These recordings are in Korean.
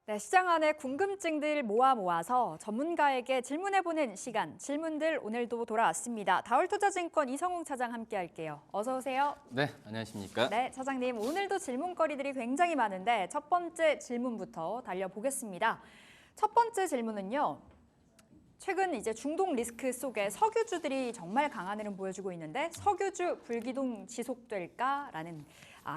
네, 시장 안에 궁금증들 모아서 전문가에게 질문해보는 시간, 질문들 오늘도 돌아왔습니다. 다울투자증권 이성웅 차장 함께할게요. 어서 오세요. 네, 안녕하십니까? 네, 차장님 오늘도 질문거리들이 굉장히 많은데 첫 번째 질문부터 달려보겠습니다. 첫 번째 질문은요. 최근 이제 중동 리스크 속에 석유주들이 정말 강한 흐름 보여주고 있는데 석유주 불기둥 지속될까라는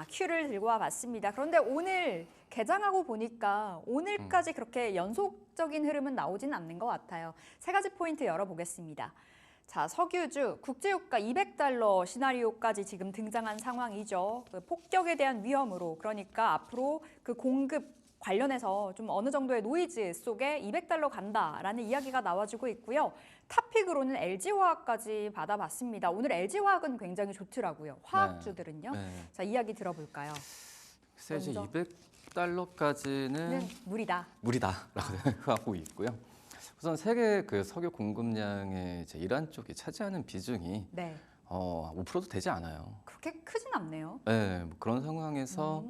큐를 들고 와봤습니다. 그런데 오늘 개장하고 보니까 오늘까지 그렇게 연속적인 흐름은 나오진 않는 것 같아요. 세 가지 포인트 열어보겠습니다. 자, 석유주 국제유가 200달러 시나리오까지 지금 등장한 상황이죠. 그 폭격에 대한 위험으로 그러니까 앞으로 그 공급 관련해서 좀 어느 정도의 노이즈 속에 200달러 간다라는 이야기가 나와주고 있고요. 탑픽으로는 LG화학까지 받아봤습니다. 오늘 LG화학은 굉장히 좋더라고요. 화학주들은요. 네. 자, 이야기 들어볼까요? 글쎄 이제 먼저. 200달러까지는 네, 무리다라고 생각하고 있고요. 우선 세계 그 석유 공급량의 이제 이란 쪽이 차지하는 비중이 네, 5%도 되지 않아요. 그렇게 크진 않네요. 네, 뭐 그런 상황에서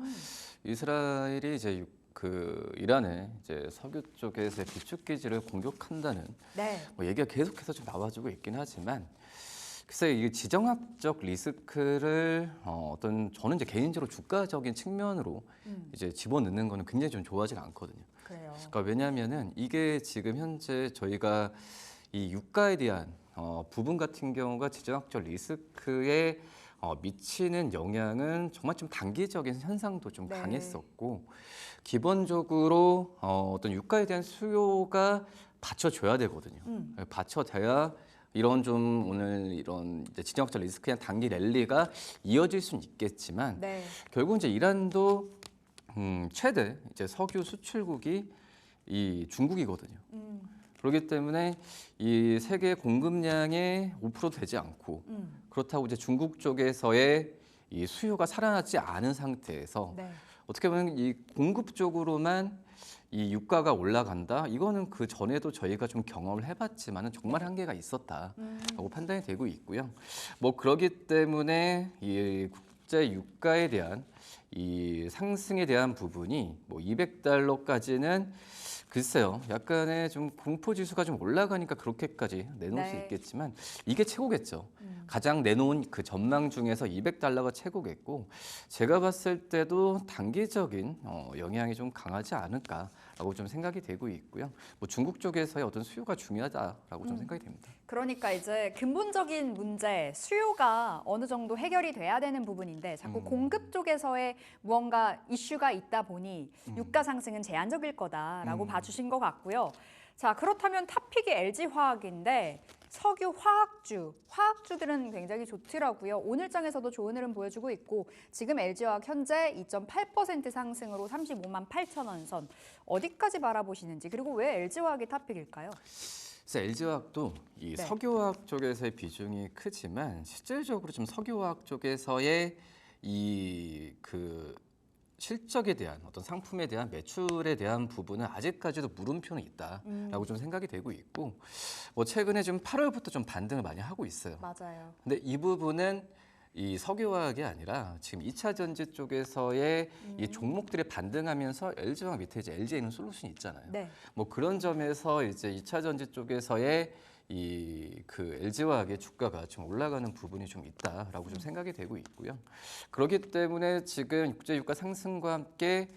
이스라엘이 이제 그 이란의 이제 석유 쪽에서의 비축 기지를 공격한다는 네, 뭐 얘기가 계속해서 좀 나와주고 있긴 하지만 글쎄 이게 지정학적 리스크를 어떤 저는 이제 개인적으로 주가적인 측면으로 이제 집어넣는 거는 굉장히 좀 좋아하지가 않거든요. 그래요. 그러니까 왜냐하면은 이게 지금 현재 저희가 이 유가에 대한 부분 같은 경우가 지정학적 리스크에 미치는 영향은 정말 좀 단기적인 현상도 좀 네. 강했었고 기본적으로 어떤 유가에 대한 수요가 받쳐줘야 되거든요. 받쳐돼야 이런 좀 오늘 이런 이제 지정학적 리스크의 단기 랠리가 이어질 수는 있겠지만 네, 결국 이제 이란도 최대 이제 석유 수출국이 이 중국이거든요. 그렇기 때문에 이 세계 공급량의 5% 되지 않고 그렇다고 이제 중국 쪽에서의 이 수요가 살아나지 않은 상태에서 네. 어떻게 보면 이 공급 쪽으로만 이 유가가 올라간다. 이거는 그 전에도 저희가 좀 경험을 해봤지만은 정말 한계가 있었다라고 판단이 되고 있고요. 뭐 그러기 때문에 이 국제 유가에 대한 이 상승에 대한 부분이 뭐 200달러까지는 글쎄요, 약간의 좀 공포 지수가 좀 올라가니까 그렇게까지 내놓을 수 네. 있겠지만 이게 최고겠죠. 가장 내놓은 그 전망 중에서 200달러가 최고겠고 제가 봤을 때도 단기적인 영향이 좀 강하지 않을까라고 좀 생각이 되고 있고요. 뭐 중국 쪽에서의 어떤 수요가 중요하다라고 좀 생각이 됩니다. 그러니까 이제 근본적인 문제, 수요가 어느 정도 해결이 돼야 되는 부분인데 자꾸 공급 쪽에서의 무언가 이슈가 있다 보니 유가 상승은 제한적일 거다라고 봐주신 것 같고요. 자, 그렇다면 탑픽이 LG화학인데 석유 화학주들은 굉장히 좋더라고요. 오늘장에서도 좋은 흐름 보여주고 있고 지금 LG화학 현재 2.8% 상승으로 35만 8천 원 선. 어디까지 바라보시는지 그리고 왜 LG화학이 탑픽일까요? 그래서 LG화학도 이 네. 석유화학 쪽에서의 비중이 크지만 실질적으로 좀 석유화학 쪽에서의 이 그 실적에 대한 어떤 상품에 대한 매출에 대한 부분은 아직까지도 물음표는 있다라고 좀 생각이 되고 있고 뭐 최근에 좀 8월부터 좀 반등을 많이 하고 있어요. 맞아요. 근데 이 부분은 이 석유화학이 아니라 지금 2차 전지 쪽에서의 이 종목들이 반등하면서 LG화학 밑에 이제 LG에는 솔루션이 있잖아요. 네. 뭐 그런 점에서 이제 2차 전지 쪽에서의 이 그 LG화학의 주가가 좀 올라가는 부분이 좀 있다라고 좀 생각이 되고 있고요. 그렇기 때문에 지금 국제 유가 상승과 함께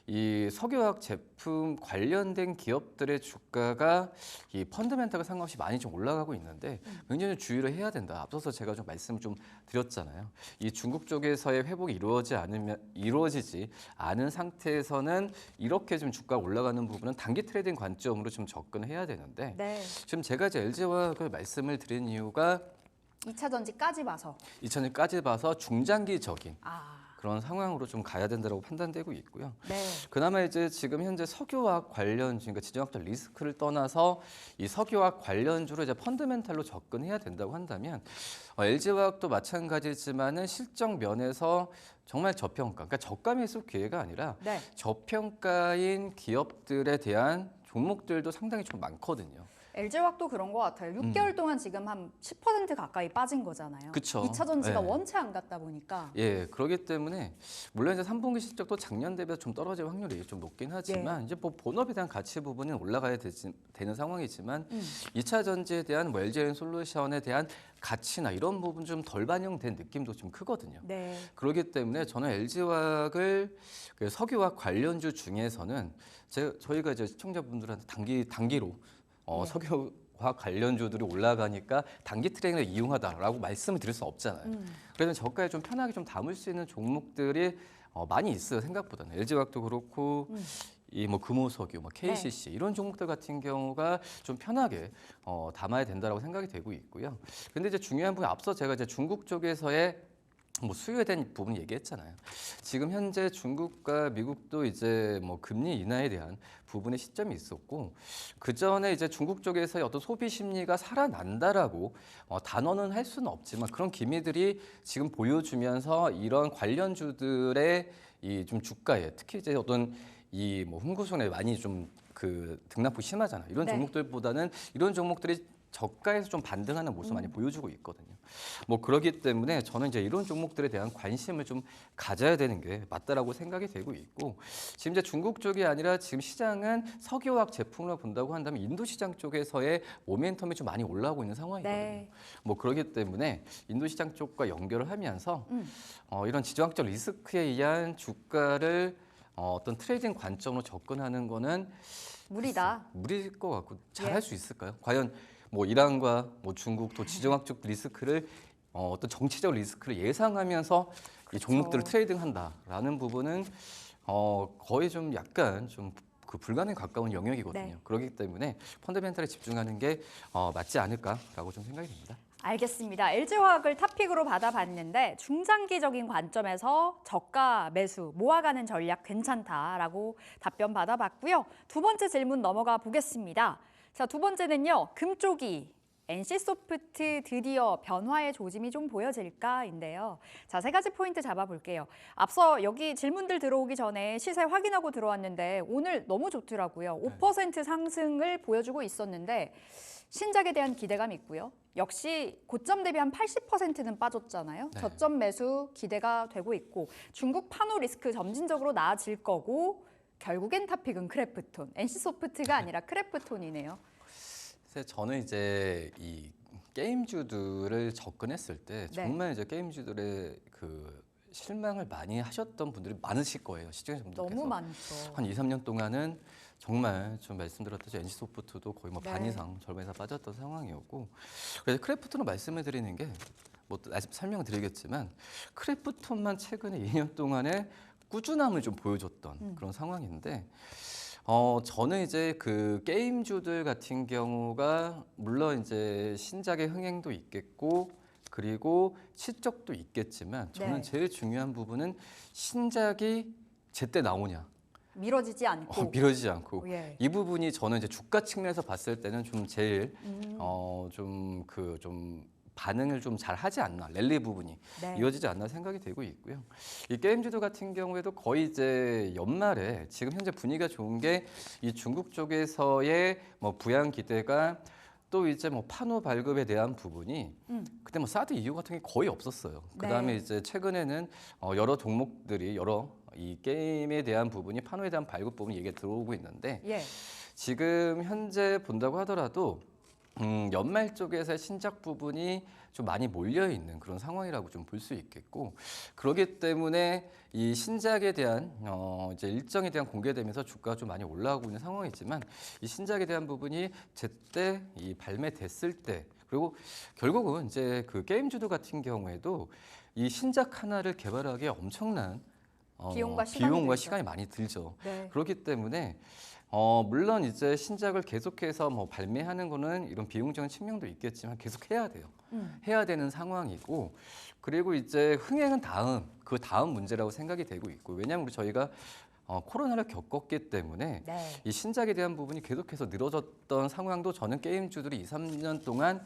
이 석유화학 제품 관련된 기업들의 주가가 이 펀더멘탈과 상관없이 많이 좀 올라가고 있는데 굉장히 주의를 해야 된다. 앞서서 제가 좀 말씀을 좀 드렸잖아요. 이 중국 쪽에서의 회복이 이루어지지 않은 상태에서는 이렇게 좀 주가가 올라가는 부분은 단기 트레이딩 관점으로 좀 접근해야 되는데 네. 지금 제가 이제 LG화학을 말씀을 드린 이유가 2차 전지까지 봐서. 2000년까지 봐서 중장기적인 아, 그런 상황으로 좀 가야 된다고 판단되고 있고요. 네. 그나마 이제 지금 현재 석유화학 관련 그러니까 지정학적 리스크를 떠나서 이 석유화학 관련주로 이제 펀드멘탈로 접근해야 된다고 한다면 LG화학도 마찬가지지만은 실적 면에서 정말 저평가, 그러니까 저가에 있을 기회가 아니라 네. 저평가인 기업들에 대한 종목들도 상당히 좀 많거든요. LG화학도 그런 것 같아요. 6개월 동안 지금 한 10% 가까이 빠진 거잖아요. 그쵸. 2차 전지가 네. 원체 안 갔다 보니까. 예, 그렇기 때문에 물론 이제 3분기 실적도 작년 대비 좀 떨어질 확률이 좀 높긴 하지만 이제 뭐 본업에 대한 가치 부분은 올라가야 되는 상황이지만 2차 전지에 대한 뭐 LG에너솔루션에 대한 가치나 이런 부분 좀 덜 반영된 느낌도 좀 크거든요. 네. 그렇기 때문에 저는 LG화학을 그 석유화학 관련주 중에서는 저희가 이제 시청자분들한테 단기로 네. 석유화학 관련주들이 올라가니까 단기 트레이딩을 이용하다라고 말씀을 드릴 수 없잖아요. 그래서 저가에 좀 편하게 좀 담을 수 있는 종목들이 많이 있어요. 생각보다는 LG화학도 그렇고 이 뭐 금호석유, 뭐 KCC 이런 종목들 같은 경우가 좀 편하게 담아야 된다라고 생각이 되고 있고요. 근데 이제 중요한 부분 앞서 제가 이제 중국 쪽에서의 뭐 수요에 대한 부분 얘기했잖아요. 지금 현재 중국과 미국도 이제 뭐 금리 인하에 대한 부분의 시점이 있었고 그 전에 이제 중국 쪽에서의 어떤 소비 심리가 살아난다라고 단언은 할 수는 없지만 그런 기미들이 지금 보여주면서 이런 관련주들의 이 좀 주가에 특히 이제 어떤 이 뭐 흥구손에 많이 좀 그 등락폭이 심하잖아요. 이런 네. 종목들보다는 이런 종목들이 저가에서 좀 반등하는 모습 많이 보여주고 있거든요. 뭐 그렇기 때문에 저는 이제 이런 종목들에 대한 관심을 좀 가져야 되는 게 맞다라고 생각이 되고 있고 지금 이제 중국 쪽이 아니라 지금 시장은 석유화학 제품으로 본다고 한다면 인도 시장 쪽에서의 모멘텀이 좀 많이 올라오고 있는 상황이거든요. 네. 뭐 그렇기 때문에 인도 시장 쪽과 연결을 하면서 이런 지정학적 리스크에 의한 주가를 어떤 트레이딩 관점으로 접근하는 거는 무리다. 무리일 것 같고 잘 예. 할 수 있을까요? 과연 뭐 이란과 뭐 중국 또 지정학적 리스크를 어떤 정치적 리스크를 예상하면서 이 종목들을 트레이딩한다라는 부분은 거의 좀 약간 좀 그 불가능에 가까운 영역이거든요. 네. 그렇기 때문에 펀더멘탈에 집중하는 게 맞지 않을까라고 좀 생각이 듭니다. 알겠습니다. LG화학을 탑픽으로 받아봤는데 중장기적인 관점에서 저가 매수 모아가는 전략 괜찮다라고 답변 받아봤고요. 두 번째 질문 넘어가 보겠습니다. 자, 두 번째는요. 금쪽이 NC소프트 드디어 변화의 조짐이 좀 보여질까인데요. 자, 세 가지 포인트 잡아볼게요. 앞서 여기 질문들 들어오기 전에 시세 확인하고 들어왔는데 오늘 너무 좋더라고요. 5% 상승을 보여주고 있었는데 신작에 대한 기대감이 있고요. 역시 고점 대비 한 80%는 빠졌잖아요. 네. 저점 매수 기대가 되고 있고 중국 판호 리스크 점진적으로 나아질 거고 결국엔 탑픽은 크래프톤. NC소프트가 아니라 크래프톤이네요. 사실 저는 이제 이 게임주들을 접근했을 때 정말 이제 게임주들의 그 실망을 많이 하셨던 분들이 많으실 거예요. 시청자 분들께서. 너무 많죠. 한 2, 3년 동안은 정말 좀 말씀드렸듯이 NC소프트도 거의 뭐 반 네. 이상 절반 이상 빠졌던 상황이었고 그래서 크래프톤을 말씀을 드리는 게 뭐 설명을 드리겠지만 크래프톤만 최근에 2년 동안에 꾸준함을 좀 보여줬던 그런 상황인데 저는 이제 그 게임주들 같은 경우가 물론 이제 신작의 흥행도 있겠고 그리고 실적도 있겠지만 저는 네. 제일 중요한 부분은 신작이 제때 나오냐. 미뤄지지 않고. 미뤄지지 않고 예. 이 부분이 저는 이제 주가 측면에서 봤을 때는 좀 제일 좀 반응을 좀 잘 하지 않나 랠리 부분이 네. 이어지지 않나 생각이 되고 있고요. 이 게임주들 같은 경우에도 거의 이제 연말에 지금 현재 분위기가 좋은 게 이 중국 쪽에서의 뭐 부양 기대가 또 이제 뭐 판호 발급에 대한 부분이 그때 뭐 사드 이유 같은 게 거의 없었어요. 그다음에 네. 이제 최근에는 여러 종목들이 여러 이 게임에 대한 부분이 판호에 대한 발급 부분이 얘기가 들어오고 있는데 예. 지금 현재 본다고 하더라도 연말 쪽에서 신작 부분이 좀 많이 몰려 있는 그런 상황이라고 좀 볼 수 있겠고 그렇기 때문에 이 신작에 대한 이제 일정에 대한 공개되면서 주가가 좀 많이 올라오고 있는 상황이지만 이 신작에 대한 부분이 제때 이 발매됐을 때 그리고 결국은 이제 그 게임주들 같은 경우에도 이 신작 하나를 개발하기에 엄청난 비용과 시간이 비용과 들죠. 시간이 많이 들죠. 네. 그렇기 때문에 물론 이제 신작을 계속해서 뭐 발매하는 거는 이런 비용적인 측면도 있겠지만 계속 해야 돼요. 해야 되는 상황이고 그리고 이제 흥행은 그 다음 문제라고 생각이 되고 있고 왜냐하면 우리 저희가 코로나를 겪었기 때문에 네. 이 신작에 대한 부분이 계속해서 늘어졌던 상황도 저는 게임주들이 2, 3년 동안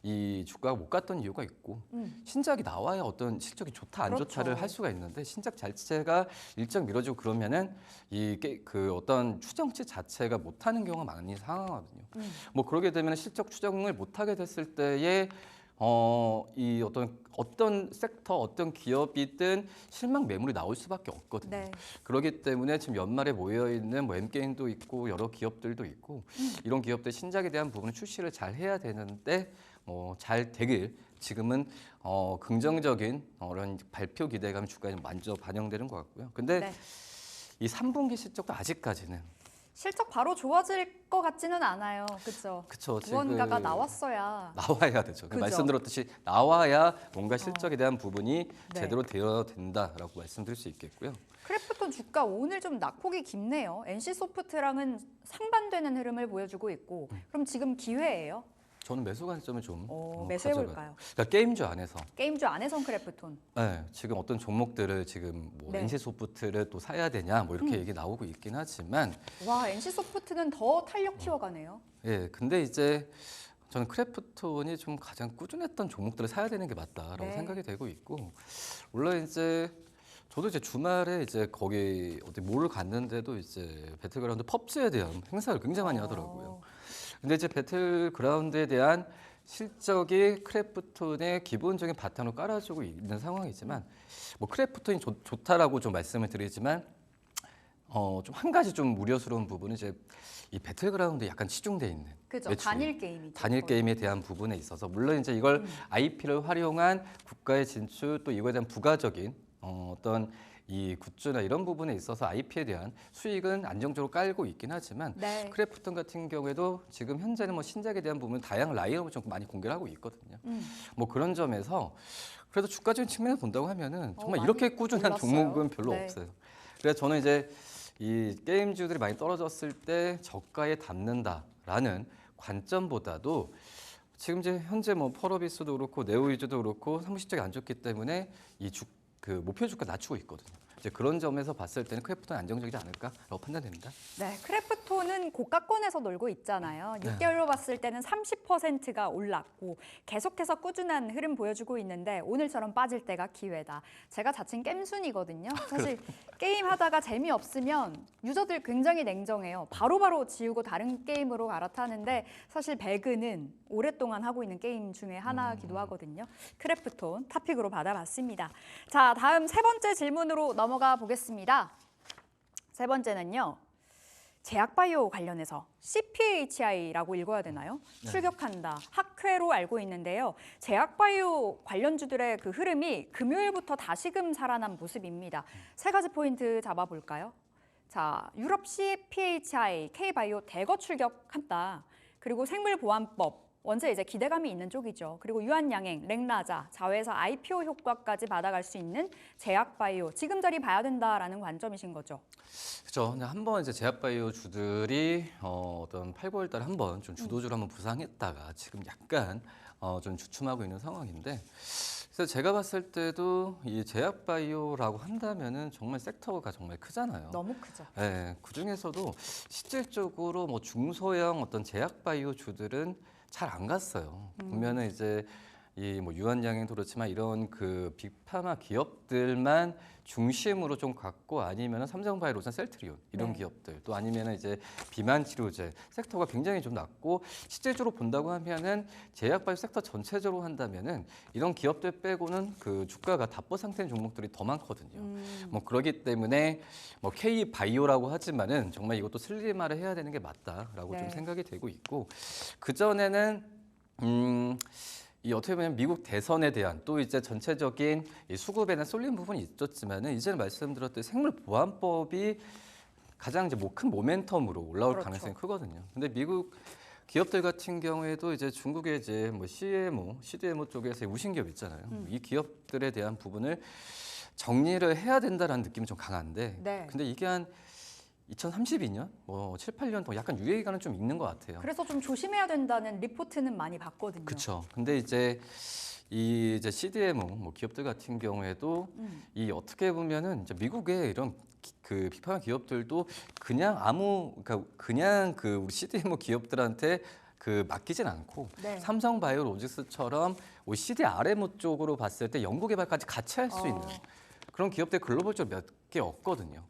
이 주가가 못 갔던 이유가 있고 신작이 나와야 어떤 실적이 좋다 안 그렇죠. 좋다를 할 수가 있는데 신작 자체가 일정 미뤄지고 그러면은 그 어떤 추정치 자체가 못하는 경우가 많이 상하거든요. 뭐 그러게 되면 실적 추정을 못하게 됐을 때에 이 어떤 섹터, 어떤 기업이든 실망 매물이 나올 수밖에 없거든요. 네. 그렇기 때문에 지금 연말에 모여 있는 뭐 M게임도 있고 여러 기업들도 있고 이런 기업들 신작에 대한 부분을 출시를 잘 해야 되는데 잘 되길 지금은 긍정적인 그런 발표 기대감이 주가에 먼저 반영되는 것 같고요. 근데 네. 이 3분기 실적도 아직까지는 실적 바로 좋아질 것 같지는 않아요. 그렇죠. 그쵸, 무언가가 지금 나왔어야. 나와야 되죠. 그죠. 말씀드렸듯이 나와야 뭔가 실적에 대한 부분이 네. 제대로 되어야 된다라고 말씀드릴 수 있겠고요. 크래프톤 주가 오늘 좀 낙폭이 깊네요. NC소프트랑은 상반되는 흐름을 보여주고 있고 그럼 지금 기회예요. 저는 매수 관점을 좀 매수해볼까요? 그러니까 게임주 안에서 게임주 안에선 크래프톤. 네, 지금 어떤 종목들을 지금 뭐 네. NC소프트를 또 사야 되냐 뭐 이렇게 얘기 나오고 있긴 하지만 와, NC소프트는 더 탄력 키워가네요. 예, 근데 이제 저는 크래프톤이 좀 가장 꾸준했던 종목들을 사야 되는 게 맞다라고 네. 생각이 되고 있고 물론 이제 저도 이제 주말에 이제 거기 어디 몰을 갔는데도 이제 배틀그라운드 펍지에 대한 행사를 굉장히 많이 하더라고요. 근데 이제 배틀그라운드에 대한 실적이 크래프톤의 기본적인 바탕으로 깔아주고 있는 상황이지만 뭐 크래프톤이 좋다라고 좀 말씀을 드리지만 좀 한 가지 좀 우려스러운 부분은 이제 이 배틀그라운드에 약간 치중돼 있는 그죠. 매출이. 단일 게임이죠. 단일 거의. 게임에 대한 부분에 있어서 물론 이제 이걸 IP를 활용한 국가의 진출 또 이거에 대한 부가적인 어떤 이 굿즈나 이런 부분에 있어서 IP에 대한 수익은 안정적으로 깔고 있긴 하지만 네. 크래프톤 같은 경우에도 지금 현재는 뭐 신작에 대한 부분 다양한 라인업을 좀 많이 공개를 하고 있거든요. 뭐 그런 점에서 그래도 주가적인 측면에서 본다고 하면은 정말 많이 이렇게 꾸준한 올랐어요. 종목은 별로 네. 없어요. 그래서 저는 이제 이 게임주들이 많이 떨어졌을 때 저가에 담는다라는 관점보다도 지금 이제 현재 뭐 펄어비스도 그렇고 네오위즈도 그렇고 사무실적이 안 좋기 때문에 그 목표 주가 낮추고 있거든요. 이제 그런 점에서 봤을 때는 크래프톤은 안정적이지 않을까라고 판단됩니다. 네, 크래프톤은 고가권에서 놀고 있잖아요. 네. 6개월로 봤을 때는 30%가 올랐고 계속해서 꾸준한 흐름 보여주고 있는데 오늘처럼 빠질 때가 기회다. 제가 자칭 겜순이거든요. 사실 게임 하다가 재미없으면 유저들 굉장히 냉정해요. 바로바로 지우고 다른 게임으로 갈아타는데 사실 배그는 오랫동안 하고 있는 게임 중에 하나이기도 하거든요. 크래프톤 탑픽으로 받아봤습니다. 자, 다음 세 번째 질문으로 넘어가 보겠습니다. 세 번째는요. 제약바이오 관련해서 CPHI라고 읽어야 되나요? 네. 출격한다. 학회로 알고 있는데요. 제약바이오 관련주들의 그 흐름이 금요일부터 다시금 살아난 모습입니다. 세 가지 포인트 잡아볼까요? 자, 유럽 CPHI, K바이오 대거 출격한다. 그리고 생물보안법, 원체 이제 기대감이 있는 쪽이죠. 그리고 유한양행, 렉나자, 자회사 IPO 효과까지 받아갈 수 있는 제약바이오, 지금 자리 봐야 된다라는 관점이신 거죠. 그렇죠. 한번 이제 제약바이오 주들이 어떤 8, 9월 달에 한번 좀 주도주를 한번 부상했다가 지금 약간 좀 주춤하고 있는 상황인데 그래서 제가 봤을 때도 이 제약바이오라고 한다면은 정말 섹터가 정말 크잖아요. 너무 크죠. 네, 그 중에서도 실질적으로 뭐 중소형 어떤 제약바이오 주들은 잘 안 갔어요. 보면은 이제 이 뭐 유한양행도 그렇지만 이런 그 빅파마 기업들만 중심으로 좀 갔고 아니면은 삼성바이오로젠, 셀트리온 이런 네. 기업들 또 아니면은 이제 비만 치료제 섹터가 굉장히 좀 낮고 실제적으로 본다고 하면은 제약바이오 섹터 전체적으로 한다면은 이런 기업들 빼고는 그 주가가 답보 상태인 종목들이 더 많거든요. 뭐 그러기 때문에 뭐 K 바이오라고 하지만은 정말 이것도 슬림화를 해야 되는 게 맞다라고 네. 좀 생각이 되고 있고 그 전에는 이 어떻게 보면 미국 대선에 대한 또 이제 전체적인 이 수급에는 쏠린 부분이 있었지만은 이제는 말씀드렸듯이 생물보안법이 가장 이제 큰 모멘텀으로 올라올 그렇죠. 가능성이 크거든요. 근데 미국 기업들 같은 경우에도 이제 중국의 이제 뭐 CMO, CDMO 쪽에서 우신 기업 있잖아요. 이 기업들에 대한 부분을 정리를 해야 된다라는 느낌이 좀 강한데, 네. 근데 이게 한 2032년, 뭐 7, 8년 더 약간 유예기간은 좀 있는 것 같아요. 그래서 좀 조심해야 된다는 리포트는 많이 봤거든요. 그렇죠. 근데 이제 이 이제 CDMO 뭐 기업들 같은 경우에도 이 어떻게 보면은 이제 미국의 이런 그 빅파마 기업들도 그냥 그냥 그 우리 CDMO 기업들한테 그 맡기진 않고 네. 삼성바이오로직스처럼 CDRMO 쪽으로 봤을 때 연구개발까지 같이 할 수 있는 그런 기업들 글로벌적으로 몇 개 없거든요.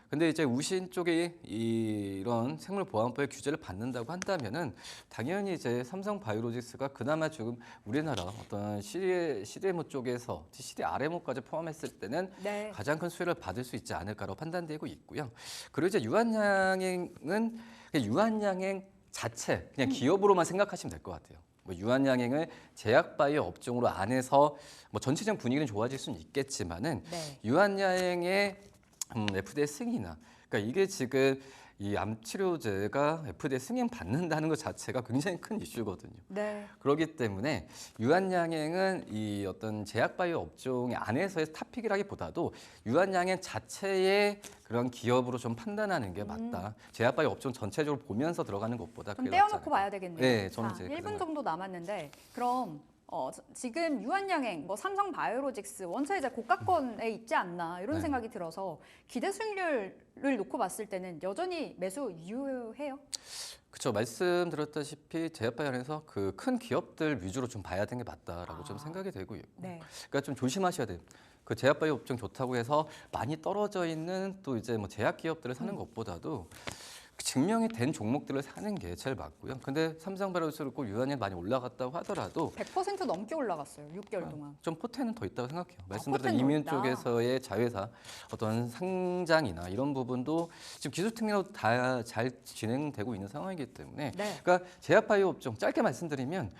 근데 이제 우신 쪽에 이런 생물보안법의 규제를 받는다고 한다면은 당연히 이제 삼성바이오로직스가 그나마 지금 우리나라 어떤 CDMO 쪽에서 CDRMO까지 포함했을 때는 네. 가장 큰 수혜를 받을 수 있지 않을까라고 판단되고 있고요. 그리고 이제 유한양행은 유한양행 자체 그냥 기업으로만 생각하시면 될 것 같아요. 뭐 유한양행을 제약바이오 업종으로 안에서 뭐 전체적 분위기는 좋아질 수는 있겠지만은 네. 유한양행의 FDA 승인이나 그러니까 이게 지금 이 암 치료제가 FDA 승인 받는다는 것 자체가 굉장히 큰 이슈거든요. 네. 그렇기 때문에 유한양행은 이 어떤 제약바이오 업종 안에서의 탑픽이라기보다도 유한양행 자체의 그런 기업으로 좀 판단하는 게 맞다. 제약바이오 업종 전체적으로 보면서 들어가는 것보다 좀 그게 낫지 떼어놓고 않을까. 봐야 되겠네요. 네, 저는 자, 이제 1분 그런 정도 남았는데 그럼 지금 유한양행, 뭐 삼성바이오로직스 원체 이제 고가권에 있지 않나 이런 네. 생각이 들어서 기대 수익률을 놓고 봤을 때는 여전히 매수 유효해요? 그렇죠. 말씀드렸다시피 제약바이오에서 그 큰 기업들 위주로 좀 봐야 되는 게 맞다라고 좀 생각이 되고 있고, 네. 그러니까 좀 조심하셔야 돼요. 그 제약바이오 업종 좋다고 해서 많이 떨어져 있는 또 이제 뭐 제약 기업들을 사는 것보다도 증명이 된 종목들을 사는 게 제일 맞고요. 근데 삼성바이오로직스 그렇고 유한양 많이 올라갔다고 하더라도 100% 넘게 올라갔어요. 6개월 동안. 좀 포텐은 더 있다고 생각해요. 말씀드렸던 포텐 더 이민 있다. 쪽에서의 자회사 어떤 상장이나 이런 부분도 지금 기술 특례로 다 잘 진행되고 있는 상황이기 때문에 네. 그러니까 제약바이오 업종 짧게 말씀드리면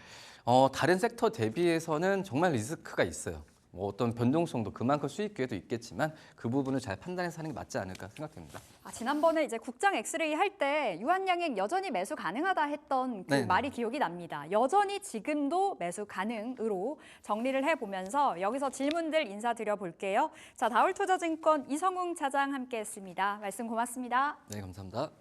다른 섹터 대비해서는 정말 리스크가 있어요. 뭐 어떤 변동성도 그만큼 수익 기회도 있겠지만 그 부분을 잘 판단해서 하는 게 맞지 않을까 생각됩니다. 지난번에 이제 국장 엑스레이 할 때 유한양행 여전히 매수 가능하다 했던 그 네네. 말이 기억이 납니다. 여전히 지금도 매수 가능으로 정리를 해보면서 여기서 질문들 인사드려 볼게요. 자, 다울투자증권 이성웅 차장 함께했습니다. 말씀 고맙습니다. 네, 감사합니다.